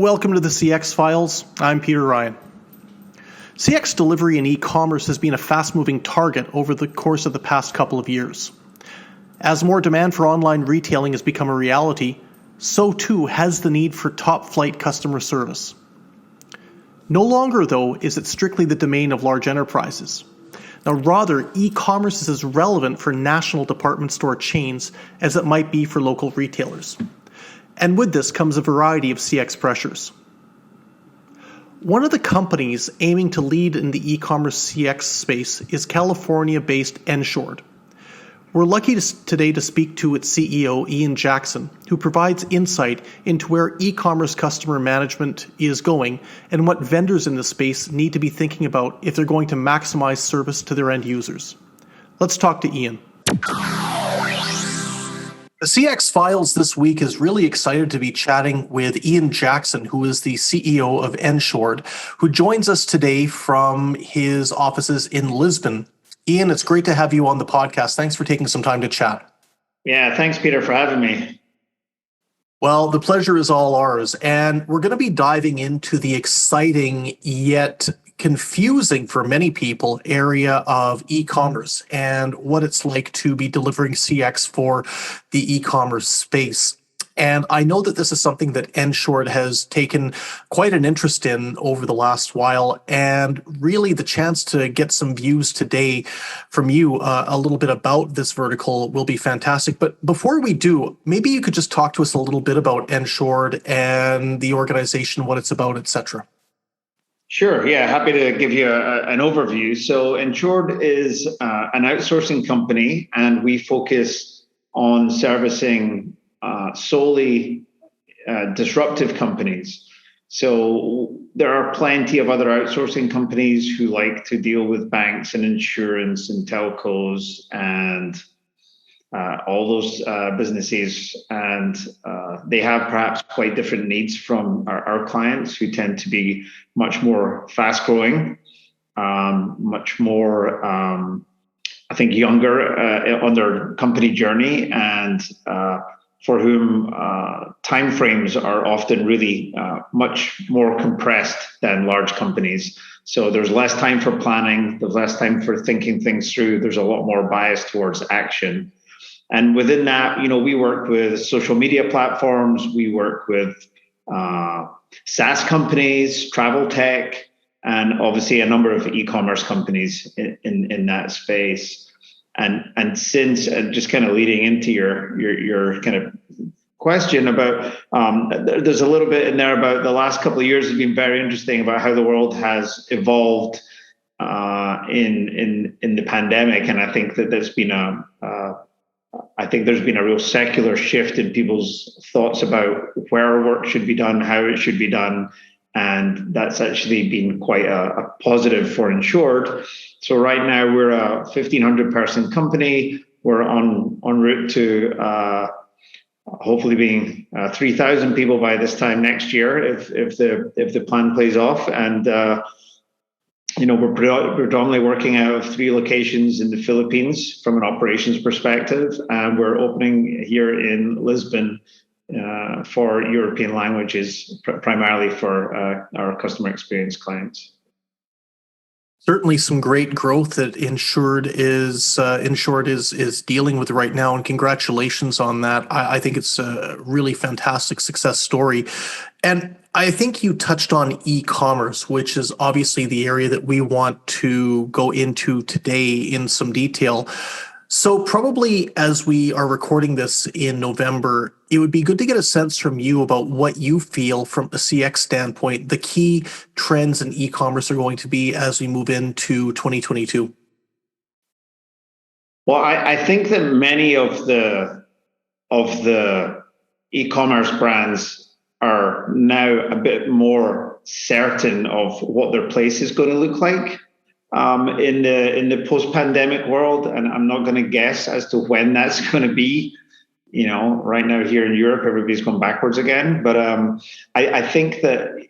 Welcome to the CX Files. I'm Peter Ryan. CX delivery in e-commerce has been a fast-moving target over the course of the past couple of years. As more demand for online retailing has become a reality, so too has the need for top-flight customer service. No longer, though, is it strictly the domain of large enterprises. Now, rather, e-commerce is as relevant for national department store chains as it might be for local retailers. And with this comes a variety of CX pressures. One of the companies aiming to lead in the e-commerce CX space is California-based Enshored. We're lucky today to speak to its CEO, Ian Jackson, who provides insight into where e-commerce customer management is going and what vendors in this space need to be thinking about if they're going to maximize service to their end users. Let's talk to Ian. The CX Files this week is really excited to be chatting with Ian Jackson, who is the CEO of Enshored, who joins us today from his offices in Lisbon. Ian, it's great to have you on the podcast. Thanks for taking some time to chat. Yeah, thanks, Peter, for having me. Well, the pleasure is all ours, and we're going to be diving into the exciting yet confusing for many people area of e-commerce and what it's like to be delivering CX for the e-commerce space. And I know that this is something that Enshored has taken quite an interest in over the last while, and really the chance to get some views today from you a little bit about this vertical will be fantastic. But before we do, maybe you could just talk to us a little bit about Enshored and the organization, what it's about, etc. Sure. Yeah, happy to give you an overview. So Enshored is an outsourcing company, and we focus on servicing solely disruptive companies. So there are plenty of other outsourcing companies who like to deal with banks and insurance and telcos and all those businesses, and they have perhaps quite different needs from our clients, who tend to be much more fast-growing, much more, I think, younger on their company journey, and for whom timeframes are often really much more compressed than large companies. So there's less time for planning, there's less time for thinking things through, there's a lot more bias towards action. And within that, we work with social media platforms, we work with SaaS companies, travel tech, and obviously a number of e-commerce companies in that space. And since, just kind of leading into your kind of question about, there's a little bit in there about the last couple of years have been very interesting about how the world has evolved in the pandemic, and I think that there's been a real secular shift in people's thoughts about where work should be done, how it should be done. And that's actually been quite a positive for Enshored. So right now we're a 1,500 person company. We're on route to hopefully being 3,000 people by this time next year, if the plan plays off. And we're predominantly working out of 3 locations in the Philippines from an operations perspective, and we're opening here in Lisbon for European languages, primarily for our customer experience clients. Certainly some great growth that Enshored is dealing with right now, and congratulations on that. I think it's a really fantastic success story. And I think you touched on e-commerce, which is obviously the area that we want to go into today in some detail. So probably as we are recording this in November, it would be good to get a sense from you about what you feel from a CX standpoint, the key trends in e-commerce are going to be as we move into 2022. Well, I think that many of the e-commerce brands are now a bit more certain of what their place is going to look like in the post-pandemic world, and I'm not going to guess as to when that's going to be. Right now here in Europe, everybody's going backwards again. But I think that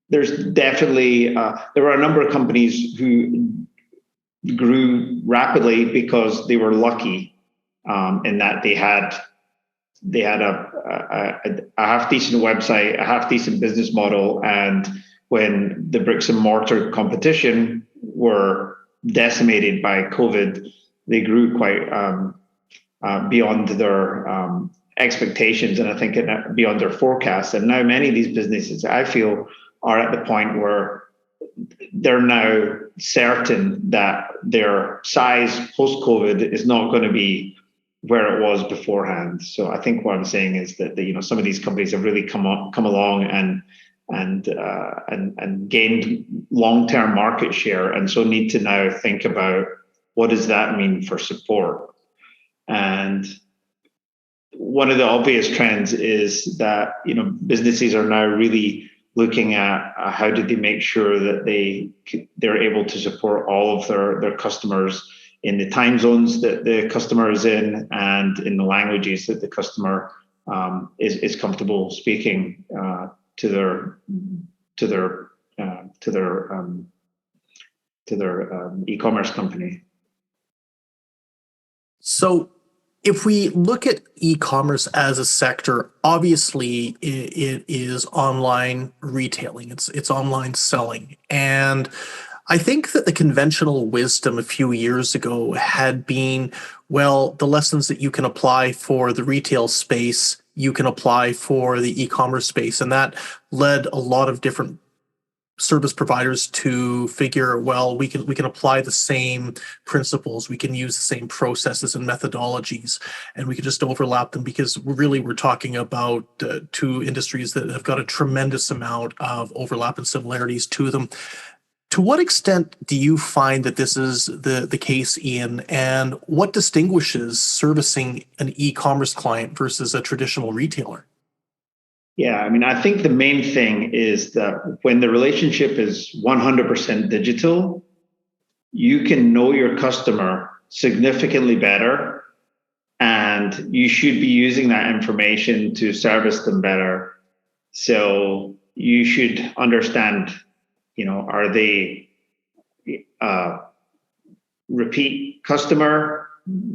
there's definitely there were a number of companies who grew rapidly because they were lucky in that they had they had a half decent website, a half decent business model, and when the bricks and mortar competition were decimated by COVID, they grew quite beyond their expectations, and I think beyond their forecasts. And now many of these businesses, I feel, are at the point where they're now certain that their size post-COVID is not going to be where it was beforehand. So I think what I'm saying is that some of these companies have really come along and gained long-term market share, and so need to now think about what does that mean for support. And one of the obvious trends is that businesses are now really looking at how do they make sure that they're able to support all of their customers in the time zones that the customer is in and in the languages that the customer is comfortable speaking to their e-commerce company. So if we look at e-commerce as a sector, obviously it is online retailing, it's online selling. And I think that the conventional wisdom a few years ago had been, well, the lessons that you can apply for the retail space, you can apply for the e-commerce space. And that led a lot of different service providers to figure, well, we can apply the same principles, we can use the same processes and methodologies, and we can just overlap them, because really we're talking about two industries that have got a tremendous amount of overlap and similarities to them. To what extent do you find that this is the case, Ian, and what distinguishes servicing an e-commerce client versus a traditional retailer? Yeah, I mean, I think the main thing is that when the relationship is 100% digital, you can know your customer significantly better, and you should be using that information to service them better. So you should understand, are they repeat customer?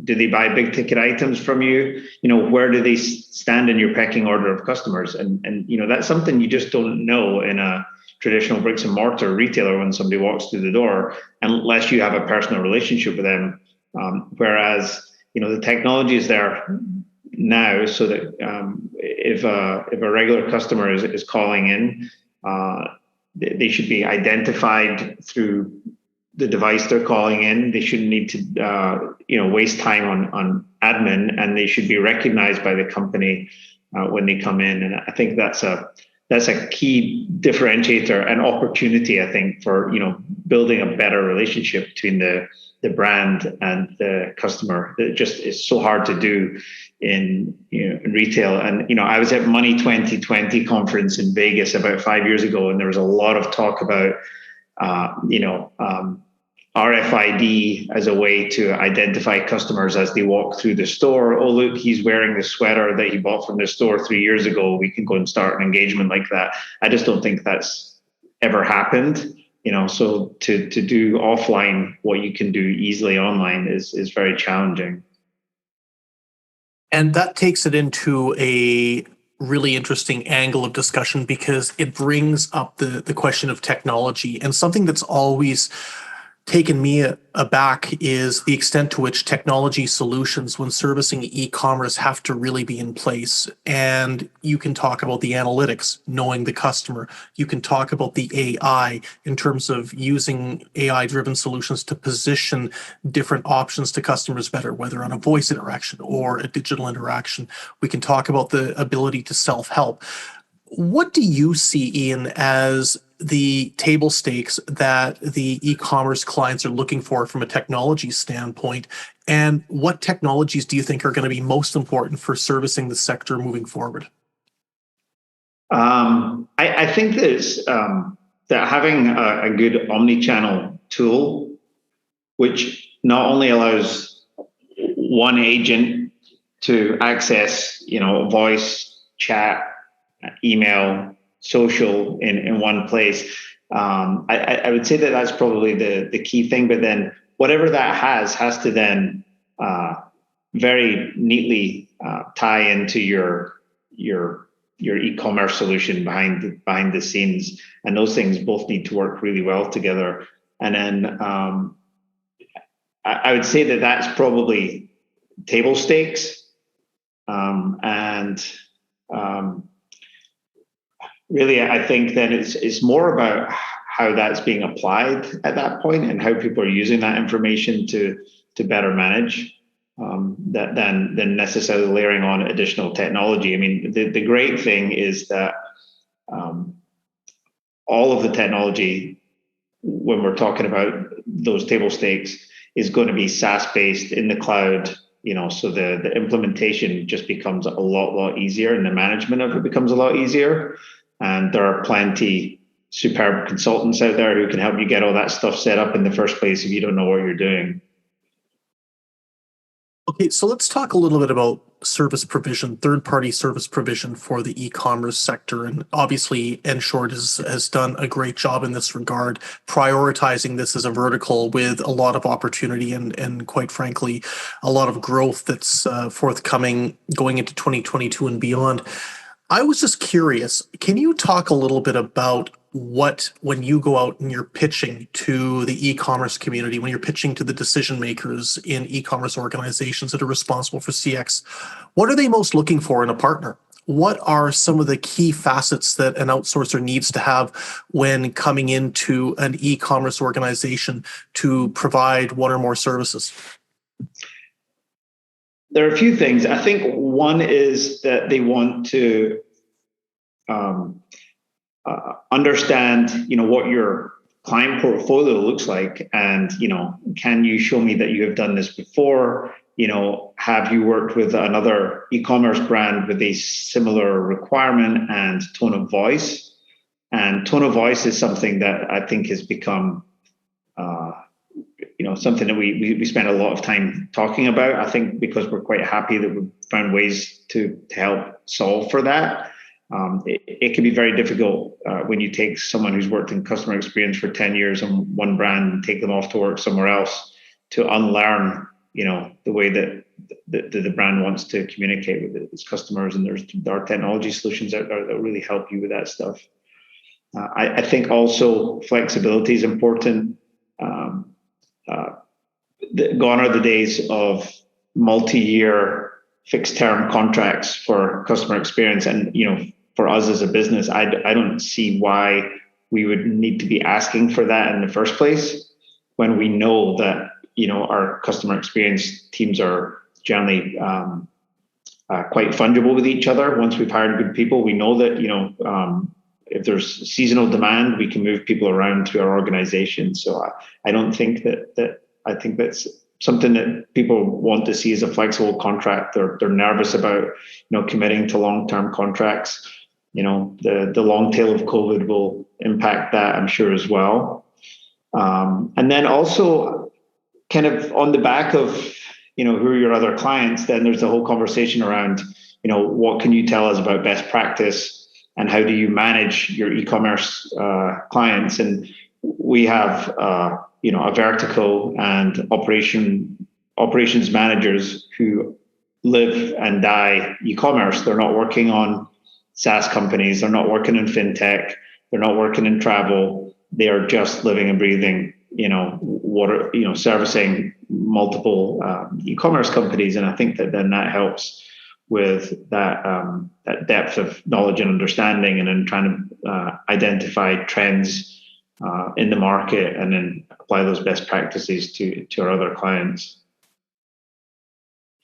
Do they buy big ticket items from you? Where do they stand in your pecking order of customers? And that's something you just don't know in a traditional bricks and mortar retailer when somebody walks through the door, unless you have a personal relationship with them. Whereas, the technology is there now, so that if a regular customer is calling in, they should be identified through the device they're calling in. They shouldn't need to waste time on admin, and they should be recognized by the company when they come in. And I think that's a key differentiator and opportunity, I think, for building a better relationship between the brand and the customer. It just is so hard to do in retail. And I was at Money 2020 conference in Vegas about 5 years ago, and there was a lot of talk about RFID as a way to identify customers as they walk through the store. Oh, look, he's wearing the sweater that he bought from the store 3 years ago. We can go and start an engagement like that. I just don't think that's ever happened. So to do offline what you can do easily online is very challenging. And that takes it into a really interesting angle of discussion, because it brings up the question of technology. And something that's always taken me aback is the extent to which technology solutions when servicing e-commerce have to really be in place. And you can talk about the analytics, knowing the customer. You can talk about the AI in terms of using AI-driven solutions to position different options to customers better, whether on a voice interaction or a digital interaction. We can talk about the ability to self-help. What do you see, Ian, as the table stakes that the e-commerce clients are looking for from a technology standpoint? And what technologies do you think are going to be most important for servicing the sector moving forward? I think that having a good omni-channel tool, which not only allows one agent to access, voice, chat, email, social in one place. I would say that that's probably the key thing. But then whatever that has to then very neatly tie into your e-commerce solution behind the scenes, and those things both need to work really well together. And then I would say that that's probably table stakes, and really, I think that it's more about how that's being applied at that point and how people are using that information to better manage. Than necessarily layering on additional technology. I mean, the great thing is that all of the technology, when we're talking about those table stakes, is going to be SaaS based in the cloud. So the implementation just becomes a lot easier, and the management of it becomes a lot easier. And there are plenty superb consultants out there who can help you get all that stuff set up in the first place if you don't know what you're doing. Okay, so let's talk a little bit about service provision, third-party service provision for the e-commerce sector. And obviously, Enshored has done a great job in this regard, prioritizing this as a vertical with a lot of opportunity and quite frankly, a lot of growth that's forthcoming going into 2022 and beyond. I was just curious, can you talk a little bit about when you go out and you're pitching to the e-commerce community, when you're pitching to the decision makers in e-commerce organizations that are responsible for CX, what are they most looking for in a partner? What are some of the key facets that an outsourcer needs to have when coming into an e-commerce organization to provide one or more services? There are a few things. I think one is that they want to understand, what your client portfolio looks like, and can you show me that you have done this before? Have you worked with another e-commerce brand with a similar requirement and tone of voice? And tone of voice is something that I think has become something that we spend a lot of time talking about. I think because we're quite happy that we've found ways to help solve for that. It can be very difficult when you take someone who's worked in customer experience for 10 years on one brand and take them off to work somewhere else to unlearn, the way that the brand wants to communicate with its customers. And there are technology solutions out there that really help you with that stuff. I think also flexibility is important. Gone are the days of multi-year fixed term contracts for customer experience. And, for us as a business, I don't see why we would need to be asking for that in the first place when we know that, our customer experience teams are generally quite fungible with each other. Once we've hired good people, we know that, if there's seasonal demand, we can move people around through our organization. So I don't think that I think that's something that people want to see as a flexible contract. They're nervous about, committing to long-term contracts. The long tail of COVID will impact that, I'm sure, as well. And then also kind of on the back of, who are your other clients, then there's the whole conversation around, what can you tell us about best practice and how do you manage your e-commerce clients? And we have, a vertical and operations managers who live and die e-commerce. They're not working on SaaS companies. They're not working in fintech. They're not working in travel. They are just living and breathing, servicing multiple e-commerce companies. And I think that then that helps with that depth of knowledge and understanding, and then trying to identify trends in the market and then apply those best practices to our other clients.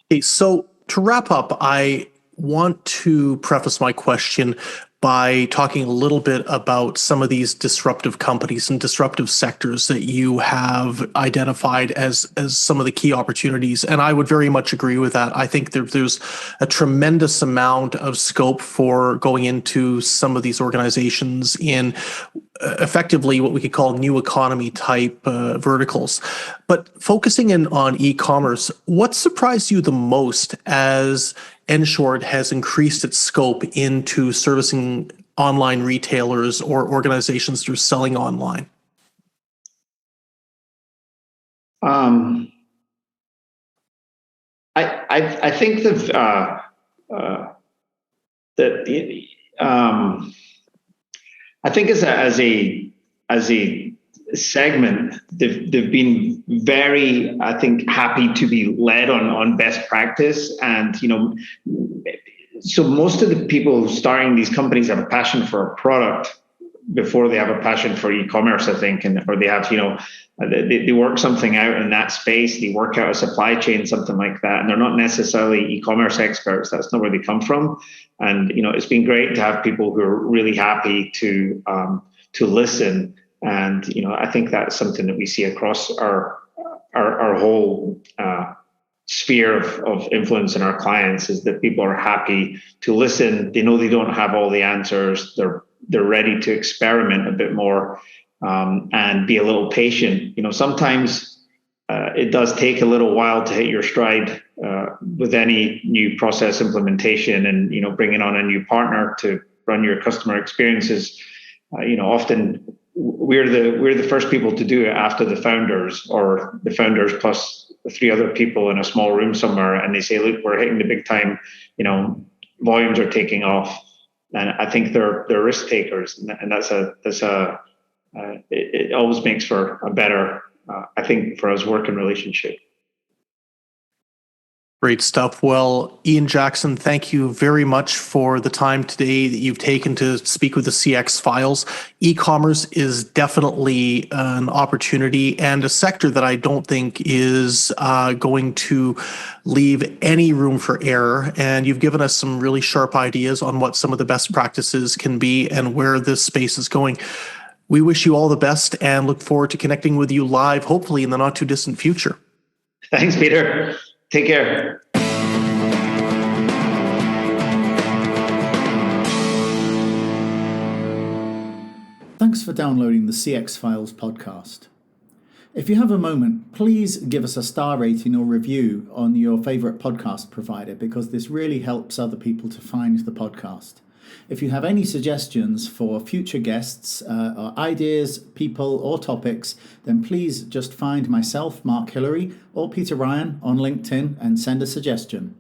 Okay, so to wrap up, I want to preface my question by talking a little bit about some of these disruptive companies and disruptive sectors that you have identified as some of the key opportunities. And I would very much agree with that. I think there's a tremendous amount of scope for going into some of these organizations in effectively what we could call new economy type verticals. But focusing in on e-commerce, what surprised you the most as Enshored has increased its scope into servicing online retailers or organizations that are selling online? I think that I think as a segment, they've been very, I think, happy to be led on best practice. And so most of the people starting these companies have a passion for a product before they have a passion for e-commerce, I think, or they have, they work something out in that space. They work out a supply chain, something like that, and they're not necessarily e-commerce experts. That's not where they come from. And it's been great to have people who are really happy to listen. And I think that's something that we see across our whole sphere of influence in our clients, is that people are happy to listen. They know they don't have all the answers. They're ready to experiment a bit more, and be a little patient. Sometimes it does take a little while to hit your stride with any new process implementation, and bringing on a new partner to run your customer experiences. Often we're the first people to do it after the founders, or the founders plus 3 other people in a small room somewhere, and they say, "Look, we're hitting the big time. Volumes are taking off." And I think they're risk takers, and it always makes for a better, I think, for us, working relationship. Great stuff. Well, Ian Jackson, thank you very much for the time today that you've taken to speak with the CX Files. E-commerce is definitely an opportunity and a sector that I don't think is going to leave any room for error. And you've given us some really sharp ideas on what some of the best practices can be and where this space is going. We wish you all the best and look forward to connecting with you live, hopefully in the not too distant future. Thanks, Peter. Take care. Thanks for downloading the CX Files podcast. If you have a moment, please give us a star rating or review on your favorite podcast provider, because this really helps other people to find the podcast. If you have any suggestions for future guests, or ideas, people, or topics, then please just find myself, Mark Hillary, or Peter Ryan on LinkedIn and send a suggestion.